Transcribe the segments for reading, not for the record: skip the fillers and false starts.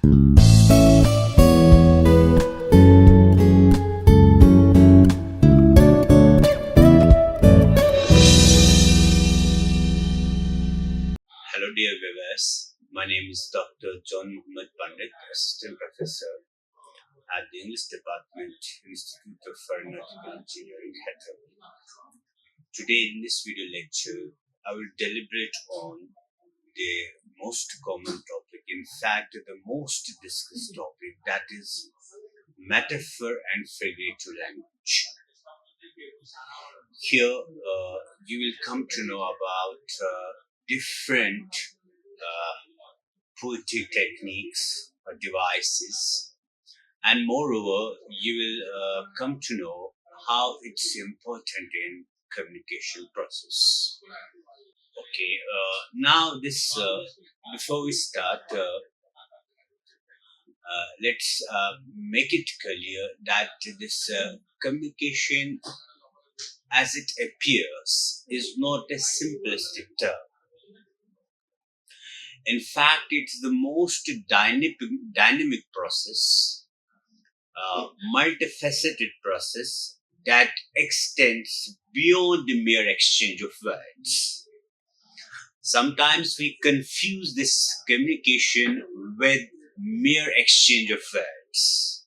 Hello, dear viewers. My name is Dr. John Mohmad Pandit, Assistant Professor at the English Department, Institute of Aeronautical Engineering, Hyderabad. Today, in this video lecture, I will deliberate on the most common topic, in fact, the most discussed topic, that is metaphor and figurative language. Here, you will come to know about different poetry techniques or devices, and moreover, you will come to know how it's important in communication process. Okay, now this before we start, let's make it clear that this communication as it appears is not a simplistic term. In fact, it's the most dynamic process, multifaceted process that extends beyond the mere exchange of words. Sometimes we confuse this communication with mere exchange of words.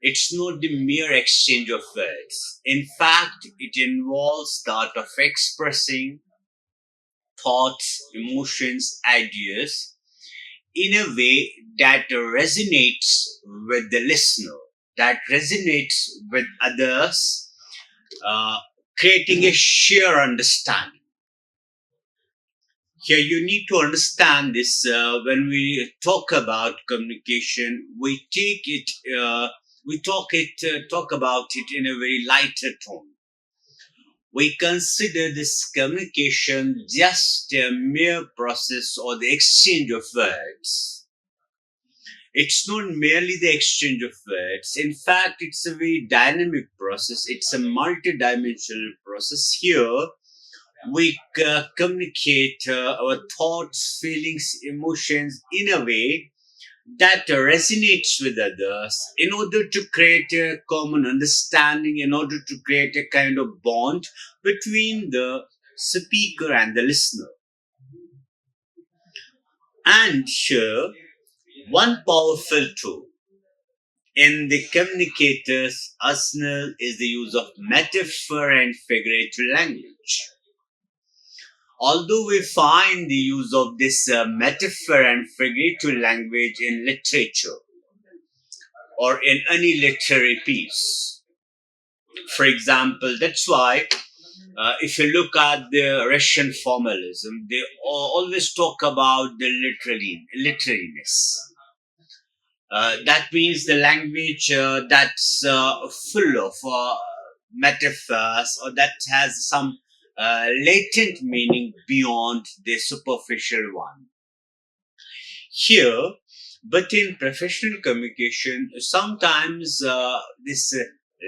It's not the mere exchange of words. In fact, it involves the art of expressing thoughts, emotions, ideas in a way that resonates with the listener, that resonates with others, creating a shared understanding. Here, you need to understand this. When we talk about communication, we talk about it in a very lighter tone. We consider this communication just a mere process or the exchange of words. It's not merely the exchange of words. In fact, it's a very dynamic process. It's a multidimensional process. Here, we communicate our thoughts, feelings, emotions in a way that resonates with others in order to create a common understanding, in order to create a kind of bond between the speaker and the listener. And here, one powerful tool in the communicator's arsenal is the use of metaphor and figurative language. Although we find the use of this metaphor and figurative language in literature or in any literary piece, for example, that's why if you look at the Russian formalism, they always talk about the literariness. That means the language that's full of metaphors, or that has some latent meaning beyond the superficial one. Here, but in professional communication, sometimes this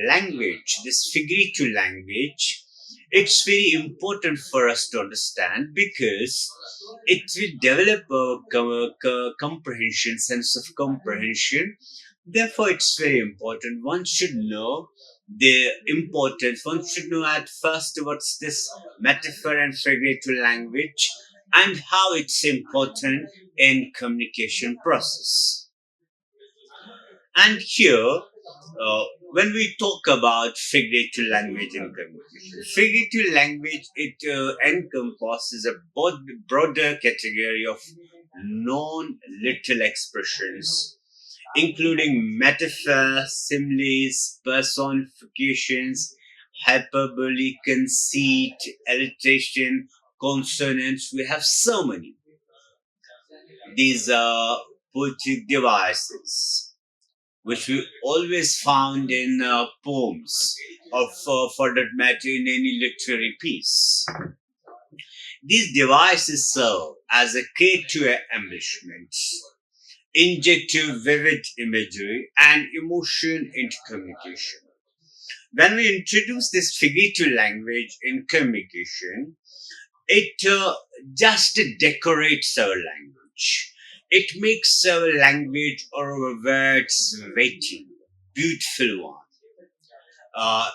language, this figurative language, it's very important for us to understand because it will develop a comprehension, sense of comprehension. Therefore, it's very important. One should know the importance. One should know at first what's this metaphor and figurative language and how it's important in communication process. And here, when we talk about figurative language in communication, figurative language, it encompasses a broader category of non-literal expressions, including metaphors, similes, personifications, hyperbole, conceit, alliteration, consonants. We have so many. These are poetic devices which we always found in poems or for that matter in any literary piece. These devices serve as a key to embellishments, inject vivid imagery and emotion into communication. When we introduce this figurative language in communication, it just decorates our language. It makes our language or our words weighty, beautiful one, uh,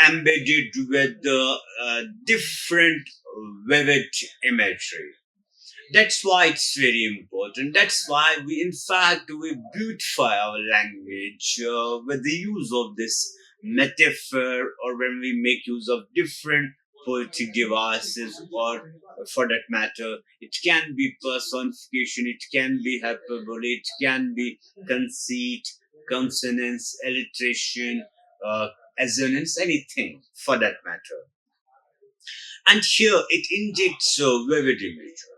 embedded with the different vivid imagery. That's why it's very important. That's why we beautify our language with the use of this metaphor, or when we make use of different poetic devices, or for that matter, it can be personification, it can be hyperbole, it can be conceit, consonance, alliteration, uh, assonance, anything for that matter. And here it injects vivid imagery.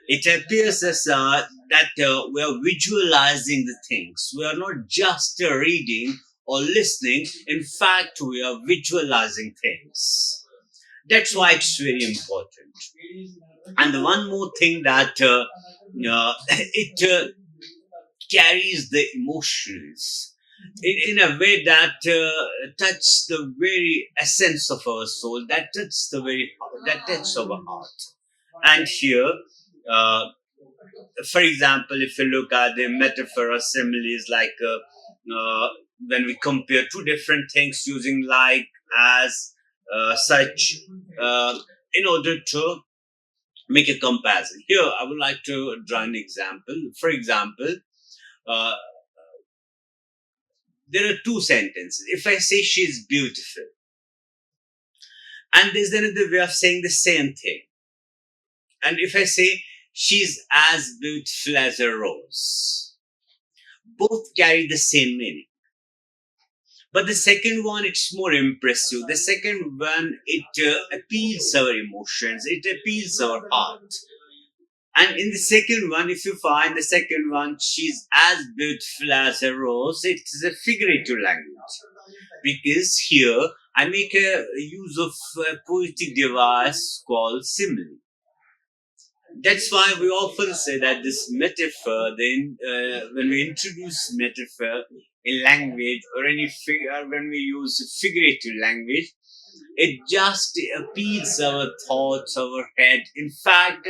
It appears as that we are visualizing the things. We are not just reading or listening. In fact, we are visualizing things. That's why it's very important. And one more thing that it carries the emotions in a way that touch the very essence of our soul, that touches our heart. And here, uh, for example, if you look at the metaphor or similes, like when we compare two different things using like as such, uh, in order to make a comparison. Here, I would like to draw an example. For example, uh, there are two sentences. If I say she is beautiful, and there's another way of saying the same thing. And if I say she's as beautiful as a rose, both carry the same meaning. But the second one, it's more impressive. The second one, it appeals our emotions, it appeals our heart. And in the second one, if you find the second one, she's as beautiful as a rose, it's a figurative language. Because here, I make a use of a poetic device called simile. That's why we often say that this metaphor, then when we introduce metaphor in language, or when we use figurative language, it just appeals our thoughts, our head. In fact,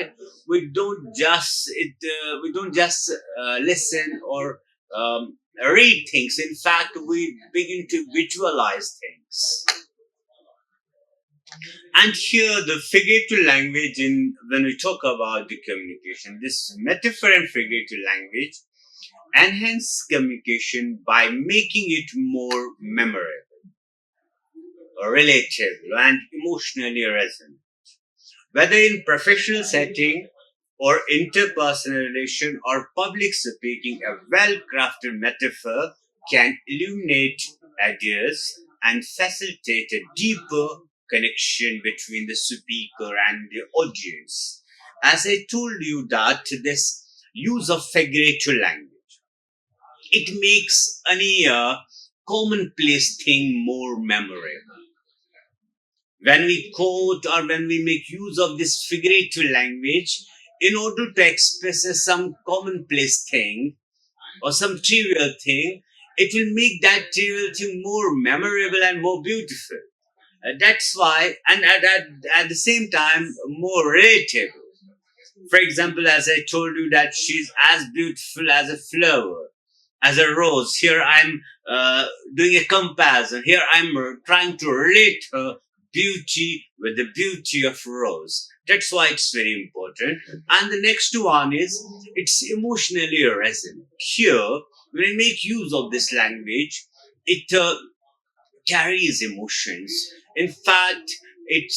we don't just listen or read things. In fact, we begin to visualize things. And here, the figurative language, in when we talk about the communication, this metaphor and figurative language enhance communication by making it more memorable, relatable, and emotionally resonant. Whether in professional setting or interpersonal relation or public speaking, a well-crafted metaphor can illuminate ideas and facilitate a deeper connection between the speaker and the audience. As I told you that this use of figurative language, it makes any commonplace thing more memorable. When we quote or when we make use of this figurative language in order to express some commonplace thing or some trivial thing, it will make that trivial thing more memorable and more beautiful. That's why, and at the same time, more relatable. For example, as I told you that she's as beautiful as a flower, as a rose. Here I'm doing a comparison. Here I'm trying to relate her beauty with the beauty of rose. That's why it's very important. And the next one is it's emotionally resonant. Here, when I make use of this language, it carries emotions. In fact, it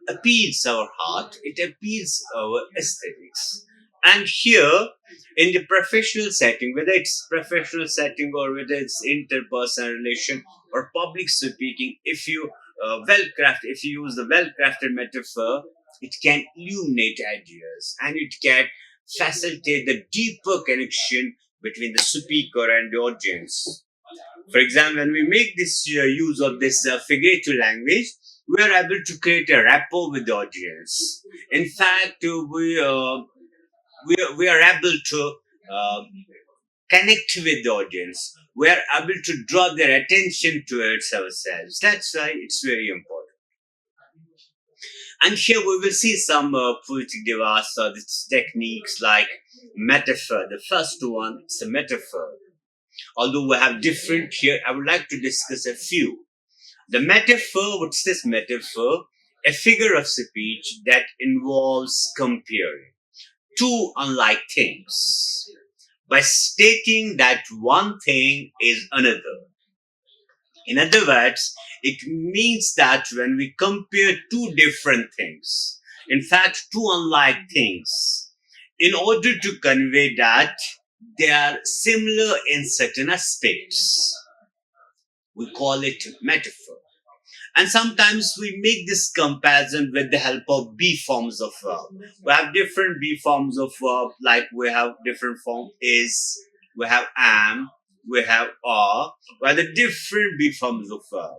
appeals our heart, it appeals our aesthetics. And here, in the professional setting, whether it's professional setting or whether it's interpersonal relation or public speaking, if you if you use the well-crafted metaphor, it can illuminate ideas and it can facilitate the deeper connection between the speaker and the audience. For example, when we make this use of this figurative language, we are able to create a rapport with the audience. In fact, we are able to uh, connect with the audience. We are able to draw their attention towards ourselves. That's why it's very important. And here we will see some poetic devices or these techniques like metaphor. The first one, it's a metaphor. Although we have different here, I would like to discuss a few. The metaphor, what's this metaphor? A figure of speech that involves comparing two unlike things by stating that one thing is another. In other words, it means that when we compare two different things, in fact, two unlike things, in order to convey that they are similar in certain aspects, we call it metaphor. And sometimes we make this comparison with the help of B forms of verb. We have different B forms of verb, like we have different form is, we have am, we have are, we have the different B forms of verb.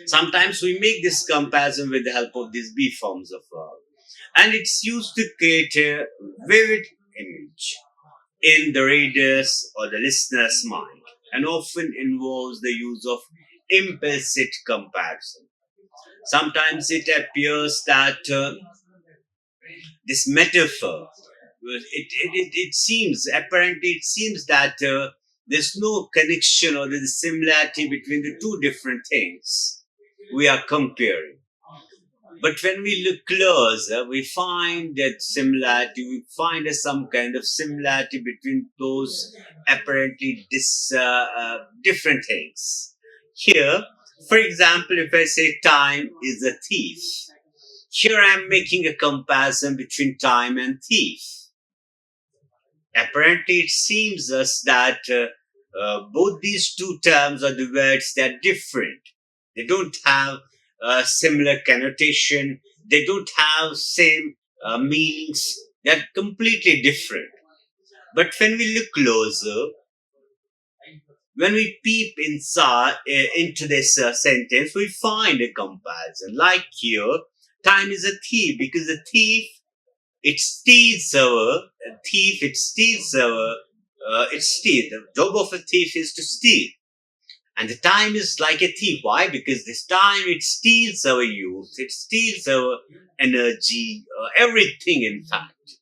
Sometimes we make this comparison with the help of these B forms of verb. And it's used to create a vivid image in the reader's or the listener's mind, and often involves the use of implicit comparison. Sometimes it appears that this metaphor, it seems, apparently it seems that there's no connection or there's similarity between the two different things we are comparing. But when we look closer, we find that similarity, we find some kind of similarity between those apparently different things. Here, for example, if I say time is a thief, here I am making a comparison between time and thief. Apparently, it seems us that both these two terms or the words, they are different. They don't have a similar connotation. They don't have same meanings. They're completely different. But when we look closer, when we peep inside into this sentence, we find a comparison. Like here, time is a thief because the thief, it steals our thief. It steals our. It steals. The job of a thief is to steal. And the time is like a thief. Why? Because this time it steals our youth, it steals our energy, everything in fact.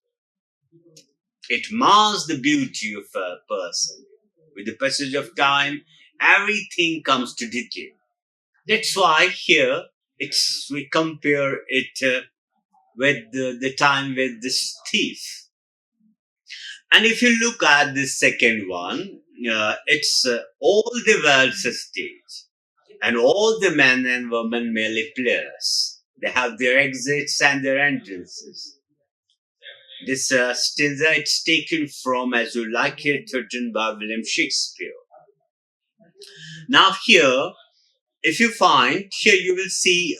It mars the beauty of a person. With the passage of time, everything comes to decay. That's why here we compare it with the time with this thief. And if you look at the second one, it's all the world's a stage, and all the men and women merely players. They have their exits and their entrances. This stanza, it's taken from As You Like It, written by William Shakespeare. Now here, if you find, here you will see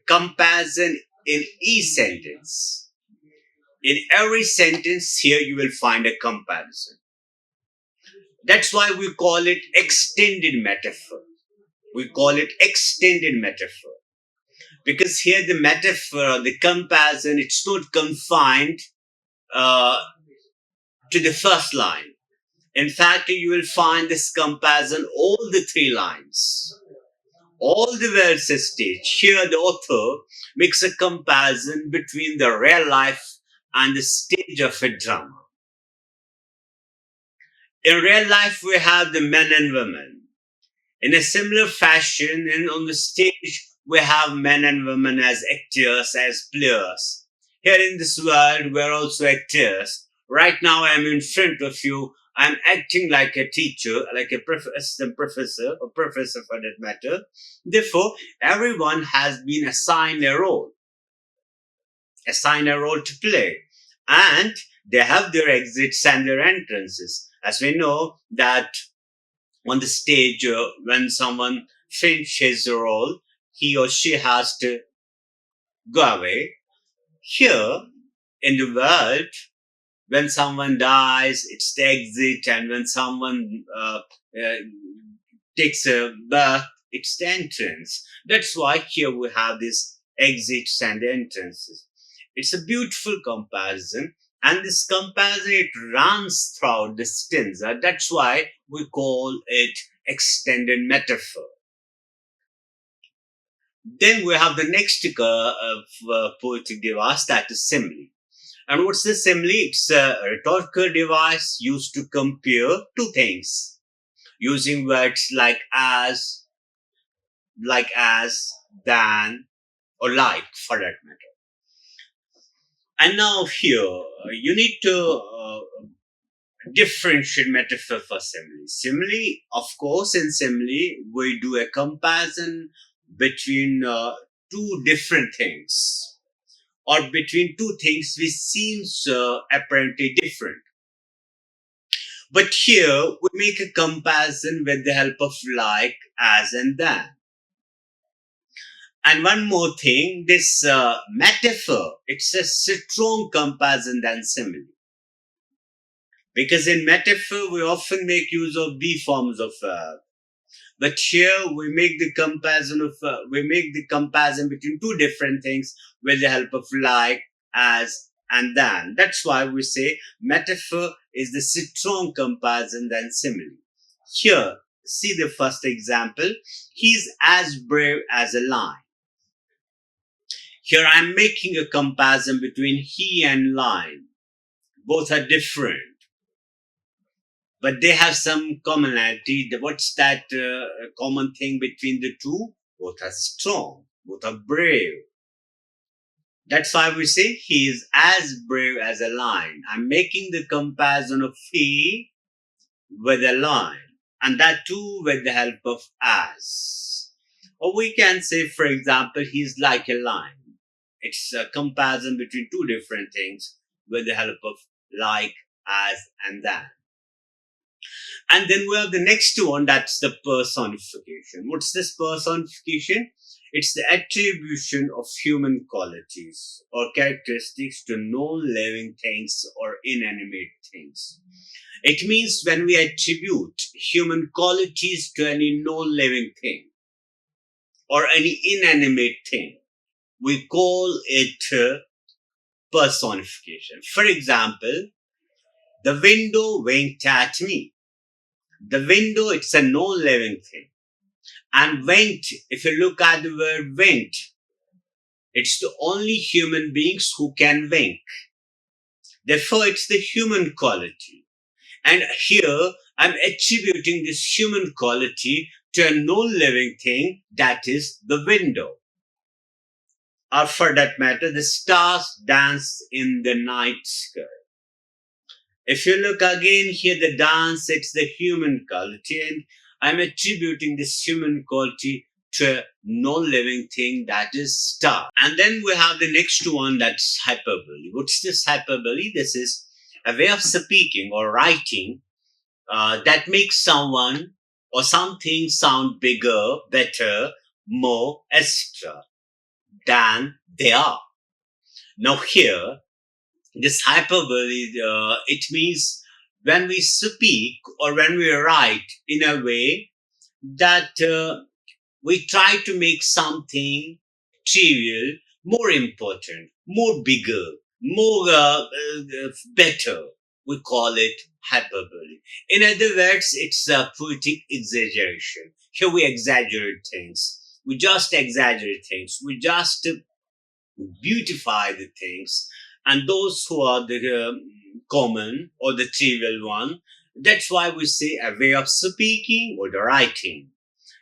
comparison in each sentence. In every sentence here you will find a comparison. That's why we call it extended metaphor. We call it extended metaphor. Because here the metaphor, the comparison, it's not confined to the first line. In fact, you will find this comparison all the three lines. All the words are staged. Here the author makes a comparison between the real life and the stage of a drama. In real life, we have the men and women. In a similar fashion, and on the stage, we have men and women as actors, as players. Here in this world, we're also actors. Right now, I'm in front of you. I'm acting like a teacher, like a assistant professor, or professor for that matter. Therefore, everyone has been assigned a role to play. And they have their exits and their entrances. As we know that on the stage, when someone finishes the role, he or she has to go away. Here in the world, when someone dies, it's the exit, and when someone takes a birth, it's the entrance. That's why here we have these exits and entrances. It's a beautiful comparison, and this comparison, it runs throughout the stanza. That's why we call it extended metaphor. Then we have the next poetic device, that is simile. And what's the simile? It's a rhetorical device used to compare two things using words like as, than, or like, for that matter. And now here, you need to differentiate metaphor for simile. Simile, of course, in simile, we do a comparison between two different things, or between two things which seems apparently different. But here, we make a comparison with the help of like, as, and than. And one more thing, this metaphor, it's a strong comparison than simile. Because in metaphor, we often make use of be forms of verb. But here we make the comparison between two different things with the help of like, as, and than. That's why we say metaphor is the strong comparison than simile. Here, see the first example. He's as brave as a lion. Here I'm making a comparison between he and lion. Both are different, but they have some commonality. What's that common thing between the two? Both are strong, both are brave. That's why we say he is as brave as a lion. I'm making the comparison of he with a lion, and that too with the help of as. Or we can say, for example, he's like a lion. It's a comparison between two different things with the help of like, as, and that. And then we have the next one, that's the personification. What's this personification? It's the attribution of human qualities or characteristics to non-living things or inanimate things. It means when we attribute human qualities to any non-living thing or any inanimate thing, we call it personification. For example, the window winked at me. The window, it's a non-living thing. And winked, if you look at the word winked, it's the only human beings who can wink. Therefore, it's the human quality. And here, I'm attributing this human quality to a non-living thing, that is the window. Or for that matter, the stars dance in the night sky. If you look again here, the dance, it's the human quality, and I'm attributing this human quality to a non-living thing, that is star. And then we have the next one, that's hyperbole. What's this hyperbole? This is a way of speaking or writing that makes someone or something sound bigger, better, more, etc. than they are. Now here, this hyperbole, it means when we speak or when we write in a way that we try to make something trivial more important, more bigger, more better. We call it hyperbole. In other words, it's a poetic exaggeration. Here we exaggerate things. We just exaggerate things. We just beautify the things. And those who are the common or the trivial one, that's why we say a way of speaking or the writing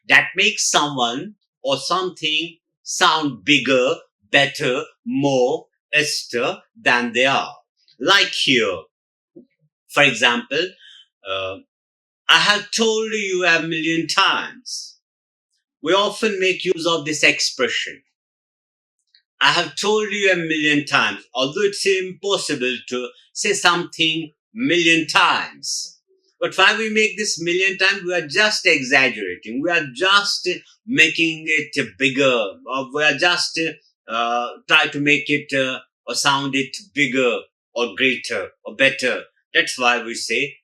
that makes someone or something sound bigger, better, more, extra than they are. Like here, for example, I have told you a million times. We often make use of this expression. I have told you a million times, although it's impossible to say something million times. But why we make this million times, we are just exaggerating. We are just making it bigger, or we are just try to make it or sound it bigger or greater or better. That's why we say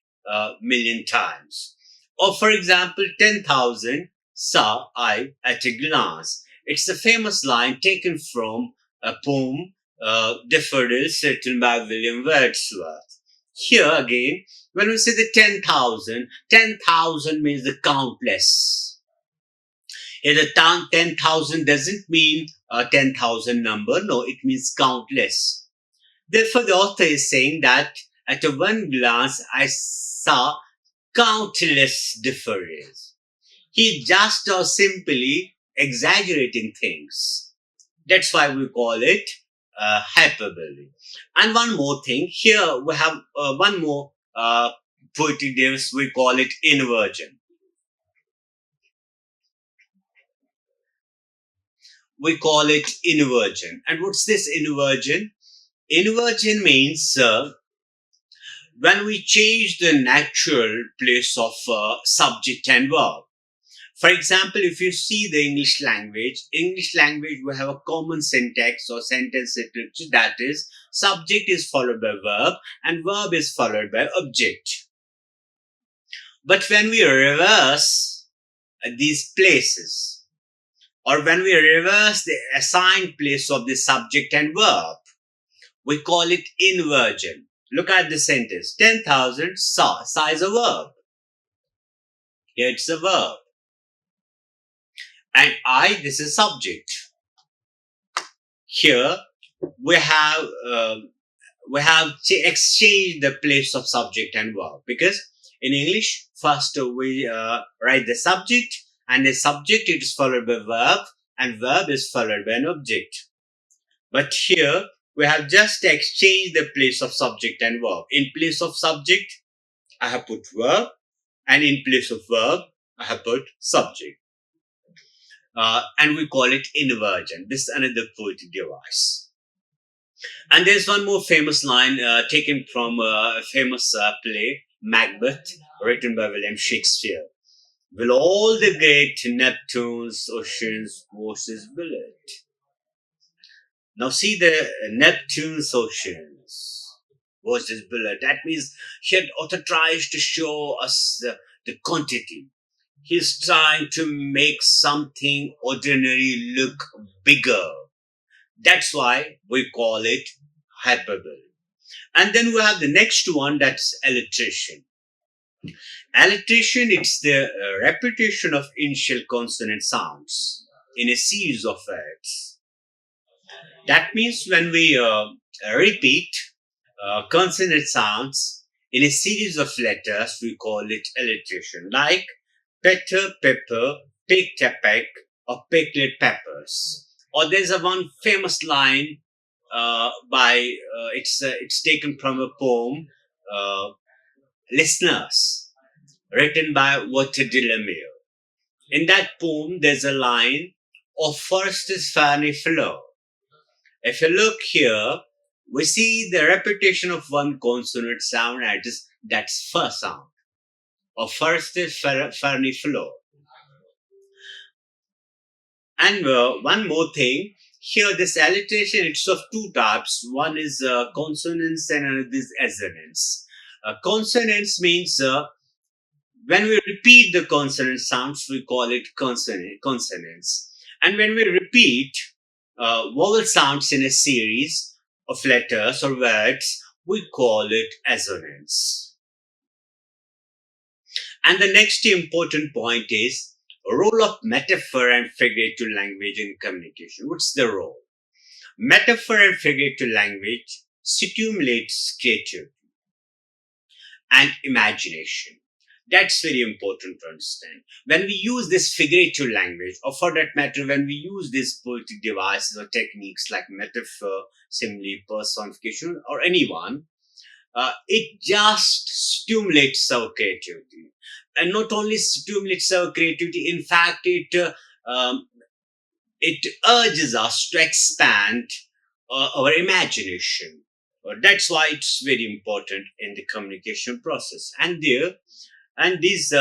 million times. Or for example, 10,000 saw I at a glance. It's a famous line taken from a poem, Daffodils, written by William Wordsworth. Here again, when we say the 10,000, 10,000 means the countless. Here, the 10,000 doesn't mean a 10,000 number. No, it means countless. Therefore, the author is saying that at a one glance, I saw countless differences. He just simply exaggerating things. That's why we call it hyperbole. And one more thing, here we have one more poetic device, we call it inversion. We call it inversion. And what's this inversion? Inversion means when we change the natural place of subject and verb. For example, if you see the English language will have a common syntax or sentence structure, that is, subject is followed by verb and verb is followed by object. But when we reverse these places, or when we reverse the assigned place of the subject and verb, we call it inversion. Look at the sentence. 10,000 saw is a verb. Here it's a verb. And I, this is subject. Here we have exchanged the place of subject and verb, because in English first we write the subject, and the subject it is followed by verb, and verb is followed by an object. But here we have just exchanged the place of subject and verb. In place of subject I have put verb, and in place of verb I have put subject. And we call it inversion. This is another poetic device. And there's one more famous line taken from a famous play, Macbeth, written by William Shakespeare. Will all the great Neptune's oceans forces will it? Now see the Neptune's oceans versus bullet. That means here author tries to show us the quantity. He's trying to make something ordinary look bigger. That's why we call it hyperbole. And then we have the next one, that's alliteration. Alliteration, it's the repetition of initial consonant sounds in a series of words. That means when we repeat consonant sounds in a series of letters, we call it alliteration. Like petter, pepper, picked a peck, or pickled peppers. Or there's a one famous line it's taken from a poem, Listeners, written by Walter de la Mare. In that poem, there's a line, of first is fanny flow. If you look here, we see the repetition of one consonant sound, that's first sound. Or first is fanny flow. And one more thing, here this alliteration, it's of two types. One is consonants and another is assonance. Consonants means when we repeat the consonant sounds, we call it consonants. And when we repeat vowel sounds in a series of letters or words, we call it assonance. And the next important point is role of metaphor and figurative language in communication. What's the role? Metaphor and figurative language stimulates creativity and imagination. That's very important to understand. When we use this figurative language, or for that matter, when we use these poetic devices or techniques like metaphor, simile, personification, or anyone, it just stimulates our creativity. And not only stimulates our creativity, in fact, it urges us to expand our imagination. That's why it's very important in the communication process. And these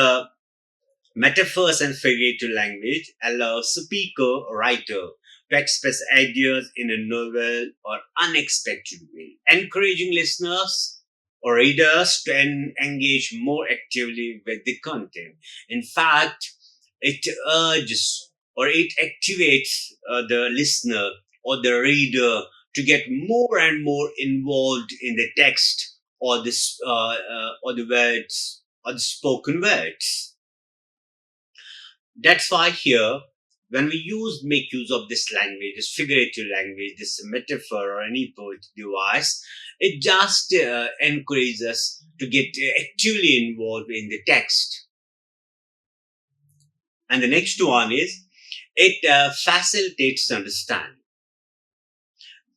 metaphors and figurative language allow speaker or writer to express ideas in a novel or unexpected way, encouraging listeners or readers to engage more actively with the content. In fact, it urges or it activates the listener or the reader to get more and more involved in the text or the words or the spoken words. That's why here when we make use of this language, this figurative language, this metaphor or any poetic device, it just encourages us to get actively involved in the text. And the next one is it facilitates understanding.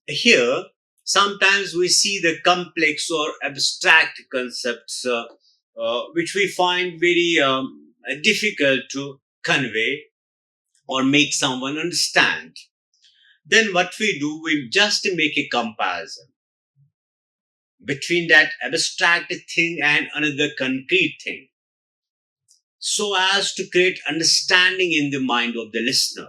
Here, sometimes we see the complex or abstract concepts which we find very difficult to convey or make someone understand. Then what we do, we just make a comparison between that abstract thing and another concrete thing, so as to create understanding in the mind of the listener.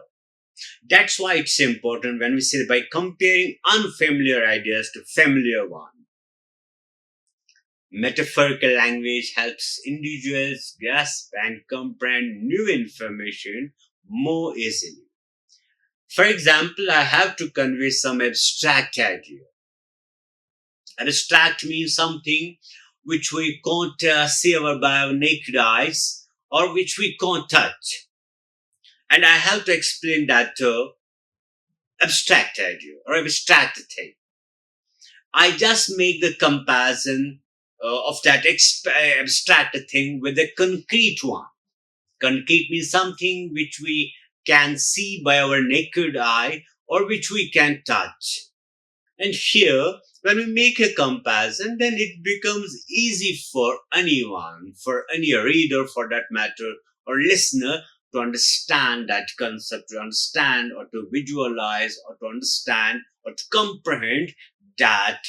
That's why it's important when we say by comparing unfamiliar ideas to familiar ones. Metaphorical language helps individuals grasp and comprehend new information more easily. For example, I have to convey some abstract idea. Abstract means something which we can't see by our naked eyes or which we can't touch. And I have to explain that abstract idea or abstract thing. I just make the comparison of that abstract thing with a concrete one. Concrete means something which we can see by our naked eye or which we can touch. And here, when we make a comparison, then it becomes easy for anyone, for any reader for that matter, or listener to understand that concept, to understand or to visualize or to understand or to comprehend that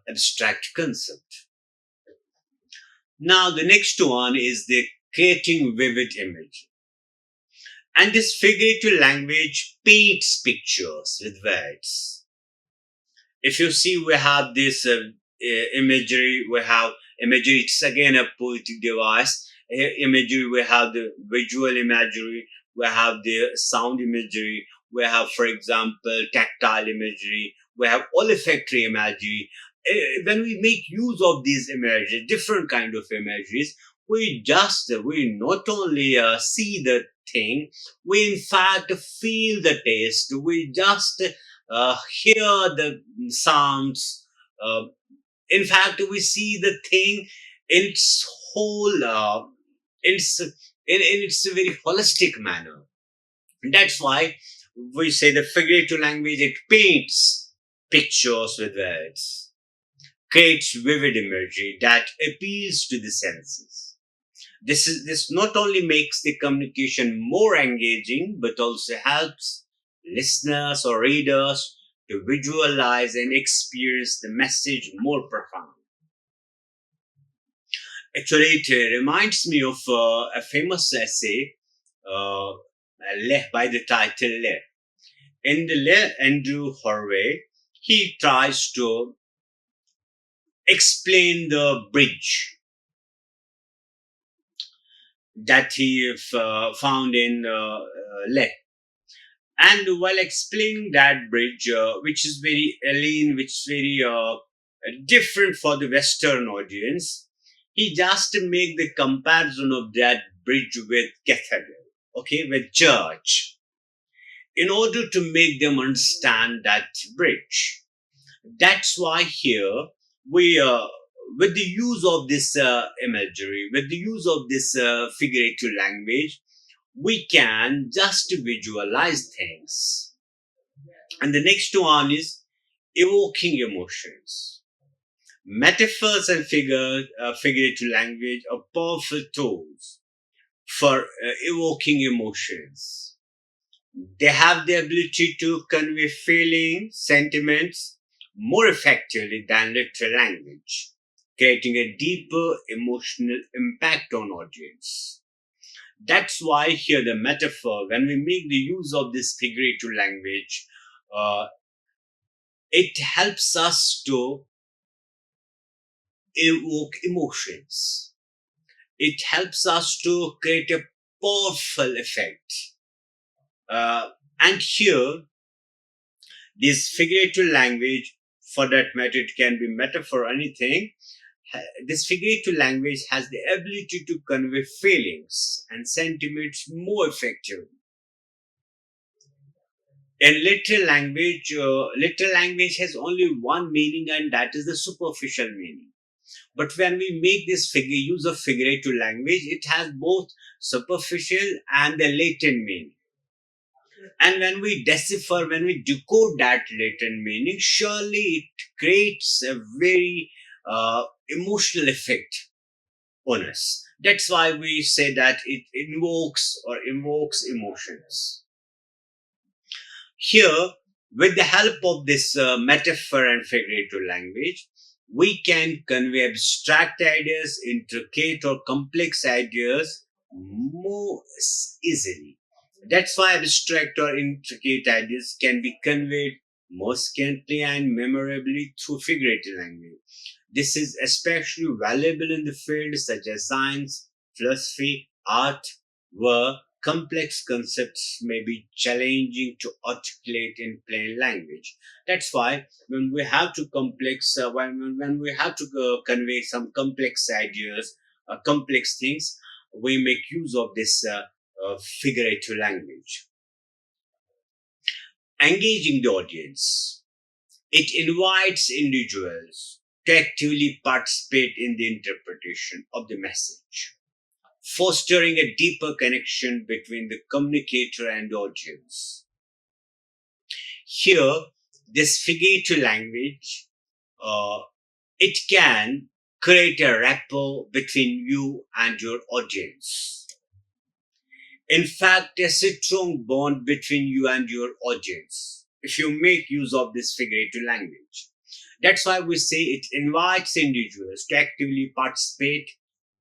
abstract concept. Now, the next one is the creating vivid image. And this figurative language paints pictures with words. If you see, we have this imagery, it's again a poetic device. Imagery, we have the visual imagery, we have the sound imagery, we have, for example, tactile imagery, we have olfactory imagery. When we make use of these images, different kind of images, we not only see the thing, we in fact feel the taste, we just hear the sounds. In fact, we see the thing in its whole, in its very holistic manner. That's why we say the figurative language, it paints pictures with words, creates vivid imagery that appeals to the senses. This not only makes the communication more engaging, but also helps listeners or readers to visualize and experience the message more profound. Actually, it reminds me of a famous essay uh, by the title Le. In the Le, Andrew Horway, he tries to explain the bridge that he found in Le. And while explaining that bridge, which is very alien, which is very different for the Western audience, he just make the comparison of that bridge with cathedral, okay, with church, in order to make them understand that bridge. That's why here we, with the use of this imagery, with the use of this figurative language, we can just visualize things. And the next one is evoking emotions. Metaphors and figurative language are powerful tools for evoking emotions. They have the ability to convey feelings, sentiments more effectively than literal language, creating a deeper emotional impact on audience. That's why here the metaphor, when we make the use of this figurative language, uh, it helps us to evoke emotions. It helps us to create a powerful effect. And here, this figurative language, for that matter, it can be metaphor or anything. This figurative language has the ability to convey feelings and sentiments more effectively. In literal language has only one meaning, and that is the superficial meaning. But when we make this figure use of figurative language, it has both superficial and the latent meaning. And when we decipher, when we decode that latent meaning, surely it creates a very emotional effect on us. That's why we say that it invokes emotions. Here, with the help of this metaphor and figurative language, we can convey abstract ideas, intricate or complex ideas more easily. That's why abstract or intricate ideas can be conveyed more scantily and memorably through figurative language. This is especially valuable in the fields such as science, philosophy, art, where complex concepts may be challenging to articulate in plain language. That's why when we have to when we have to convey some complex ideas, complex things, we make use of this figurative language. Engaging the audience. It invites individuals to actively participate in the interpretation of the message, fostering a deeper connection between the communicator and the audience. Here, this figurative language, uh, it can create a rapport between you and your audience. In fact, there's a strong bond between you and your audience if you make use of this figurative language. That's why we say it invites individuals to actively participate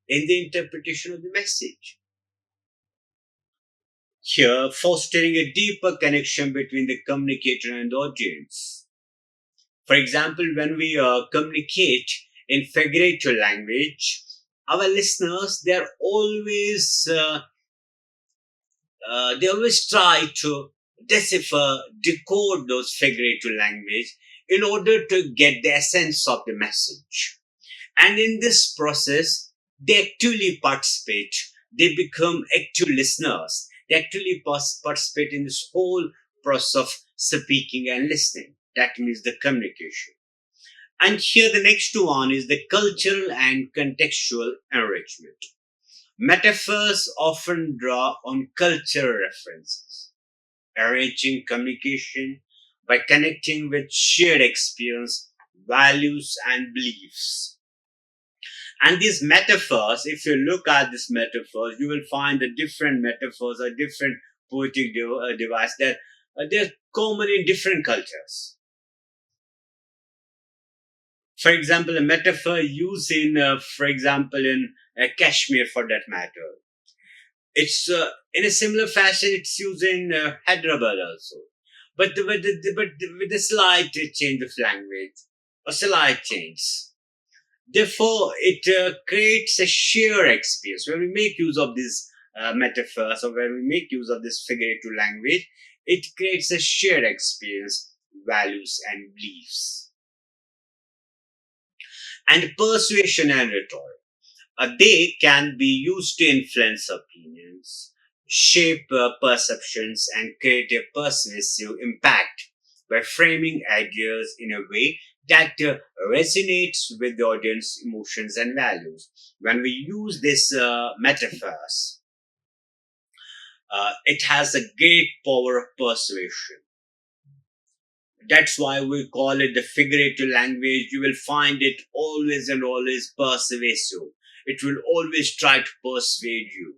in the interpretation of the message. Here, fostering a deeper connection between the communicator and the audience. For example, when we communicate in figurative language, our listeners they always try to decipher, decode those figurative language in order to get the essence of the message. And in this process, they actively participate. They become active listeners. They actually participate in this whole process of speaking and listening. That means the communication. And here the next one is the cultural and contextual enrichment. Metaphors often draw on cultural references, enriching communication by connecting with shared experience, values, and beliefs. And these metaphors, if you look at these metaphors, you will find the different metaphors or different poetic device that they're common in different cultures. For example, a metaphor used for example, in Kashmir for that matter. It's in a similar fashion. It's used in Hyderabad also, but with a slight change of language, a slight change. Therefore, it creates a sheer experience. When we make use of these metaphors or when we make use of this figurative language, it creates a shared experience, values, and beliefs. And persuasion and rhetoric. They can be used to influence opinions, shape perceptions, and create a persuasive impact by framing ideas in a way that resonates with the audience emotions and values. When we use these metaphors, it has a great power of persuasion. That's why we call it the figurative language. You will find it always and always persuasive. It will always try to persuade you.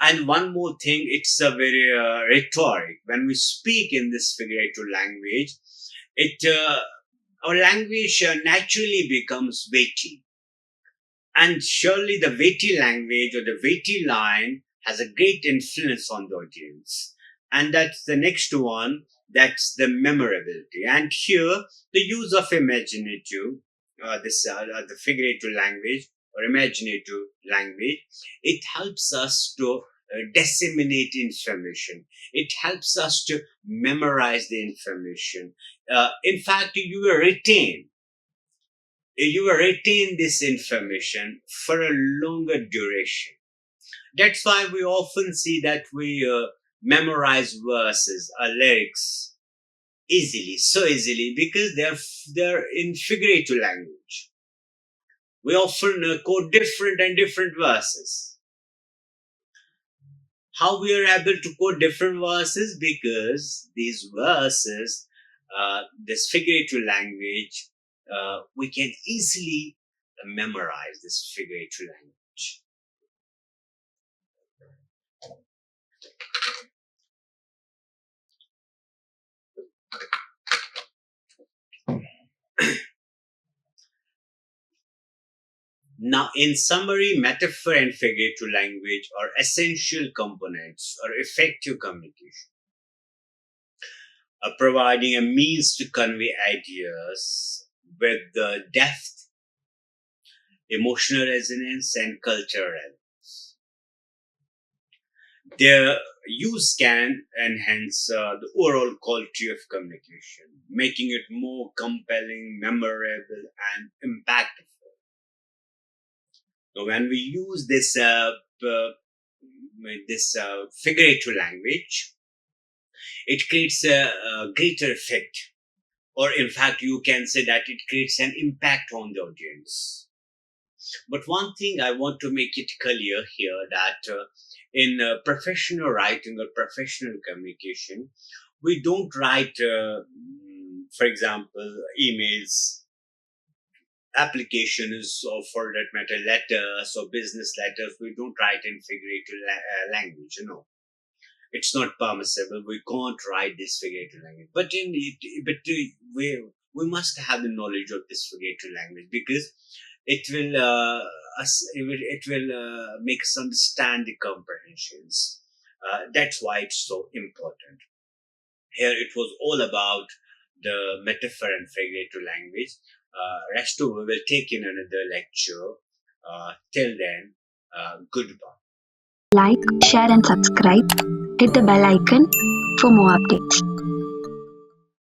And one more thing, it's a very rhetoric. When we speak in this figurative language, it our language naturally becomes weighty. And surely the weighty language or the weighty line has a great influence on the audience. And that's the next one, that's the memorability. And here, the use of imaginative, the figurative language or imaginative language, it helps us to disseminate information. It helps us to memorize the information. In fact, you will retain this information for a longer duration. That's why we often see that we memorize verses, lyrics. easily, so easily, because they're in figurative language. We often quote different and different verses. How we are able to quote different verses? Because these verses, this figurative language, we can easily memorize this figurative language. Now, in summary, metaphor and figurative language are essential components or effective communication, providing a means to convey ideas with the depth, emotional resonance, and cultural relevance. Their use can enhance the overall quality of communication, making it more compelling, memorable, and impactful. So when we use this figurative language, it creates a greater effect, or in fact, you can say that it creates an impact on the audience. But one thing I want to make it clear here that in professional writing or professional communication, we don't write, for example, emails, applications, or for that matter, letters or business letters. We don't write in figurative language, it's not permissible. We can't write this figurative language. We must have the knowledge of this figurative language, because it will make us understand the comprehensions. That's why it's so important. Here it was all about the metaphor and figurative language. Rest of we will take in another lecture. Till then, goodbye. Like, share, and subscribe. Hit the bell icon for more updates.